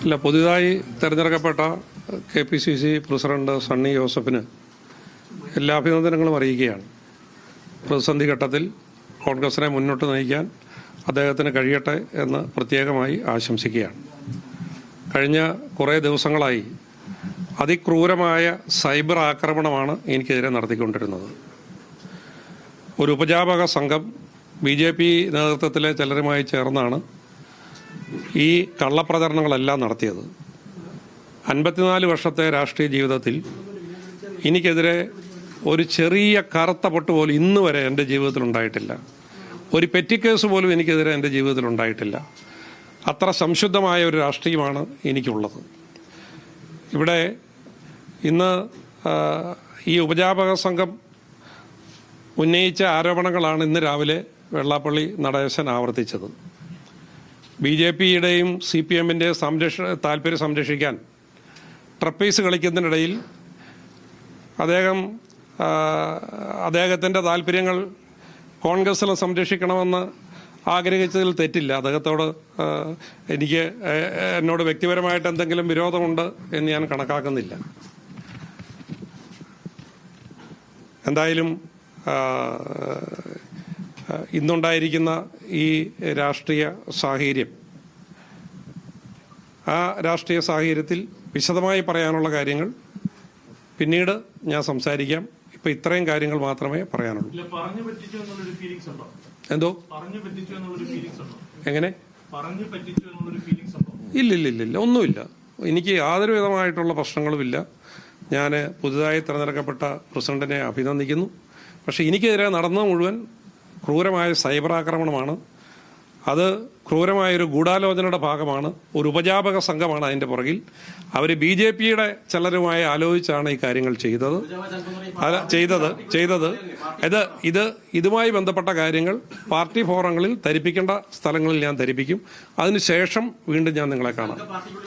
അല്ല, പുതിയതായി തെരഞ്ഞെടുക്കപ്പെട്ട KPCC പ്രസിഡന്റ് സണ്ണി ജോസഫിന് എല്ലാ അഭിനന്ദനങ്ങളും അറിയിക്കുകയാണ്. പ്രതിസന്ധി ഘട്ടത്തിൽ കോൺഗ്രസിനെ മുന്നോട്ട് നയിക്കാൻ അദ്ദേഹത്തിന് കഴിയട്ടെ എന്ന് പ്രത്യേകമായി ആശംസിക്കുകയാണ്. കഴിഞ്ഞ കുറേ ദിവസങ്ങളായി അതിക്രൂരമായ സൈബർ ആക്രമണമാണ് എനിക്കെതിരെ നടത്തിക്കൊണ്ടിരുന്നത്. ഒരു ഉപജാപക സംഘം BJP നേതൃത്വത്തിലെ ചിലരുമായി ചേർന്നാണ് ഈ കള്ളപ്രചരണങ്ങളെല്ലാം നടത്തിയത്. 54 വർഷത്തെ രാഷ്ട്രീയ ജീവിതത്തിൽ എനിക്കെതിരെ ഒരു ചെറിയ കറുത്ത പൊട്ട് പോലും ഇന്ന് വരെ എൻ്റെ ജീവിതത്തിൽ ഉണ്ടായിട്ടില്ല. ഒരു പെറ്റിക്കേസ് പോലും എനിക്കെതിരെ എൻ്റെ ജീവിതത്തിൽ ഉണ്ടായിട്ടില്ല. അത്ര സംശുദ്ധമായ ഒരു രാഷ്ട്രീയമാണ് എനിക്കുള്ളത്. ഇവിടെ ഇന്ന് ഈ ഉപജാപക സംഘം ഉന്നയിച്ച ആരോപണങ്ങളാണ് ഇന്ന് രാവിലെ വെള്ളാപ്പള്ളി നടേശൻ ആവർത്തിച്ചത്. BJPയുടെയും CPMൻ്റെയും താല്പര്യം സംരക്ഷിക്കാൻ ട്രപ്പീസ് കളിക്കുന്നതിനിടയിൽ അദ്ദേഹത്തിൻ്റെ താല്പര്യങ്ങൾ കോൺഗ്രസ്സിൽ സംരക്ഷിക്കണമെന്ന് ആഗ്രഹിച്ചതിൽ തെറ്റില്ല. അദ്ദേഹത്തോട് എന്നോട് വ്യക്തിപരമായിട്ട് എന്തെങ്കിലും വിരോധമുണ്ട് എന്ന് ഞാൻ കണക്കാക്കുന്നില്ല. എന്തായാലും ഇന്നുണ്ടായിരിക്കുന്ന ഈ രാഷ്ട്രീയ സാഹചര്യം, ആ രാഷ്ട്രീയ സാഹചര്യത്തിൽ വിശദമായി പറയാനുള്ള കാര്യങ്ങൾ പിന്നീട് ഞാൻ സംസാരിക്കാം. ഇപ്പം ഇത്രയും കാര്യങ്ങൾ മാത്രമേ പറയാനുള്ളൂ. എന്തോ എങ്ങനെ? ഇല്ലില്ലില്ല, ഒന്നുമില്ല. എനിക്ക് യാതൊരു വിധമായിട്ടുള്ള പ്രശ്നങ്ങളുമില്ല. ഞാൻ പുതുതായി തിരഞ്ഞെടുക്കപ്പെട്ട പ്രസിഡന്റിനെ അഭിനന്ദിക്കുന്നു. പക്ഷേ എനിക്കെതിരെ നടന്നത് മുഴുവൻ ക്രൂരമായ സൈബർ ആക്രമണമാണ്. അത് ക്രൂരമായൊരു ഗൂഢാലോചനയുടെ ഭാഗമാണ്. ഒരു ഉപജാപക സംഘമാണ് അതിൻ്റെ പുറകിൽ. അവർ BJPയുടെ ചിലരുമായി ആലോചിച്ചാണ് ഈ കാര്യങ്ങൾ ഇതുമായി ബന്ധപ്പെട്ട കാര്യങ്ങൾ പാർട്ടി ഫോറങ്ങളിൽ ധരിപ്പിക്കേണ്ട സ്ഥലങ്ങളിൽ ഞാൻ ധരിപ്പിക്കും. അതിനുശേഷം വീണ്ടും ഞാൻ നിങ്ങളെ കാണാം.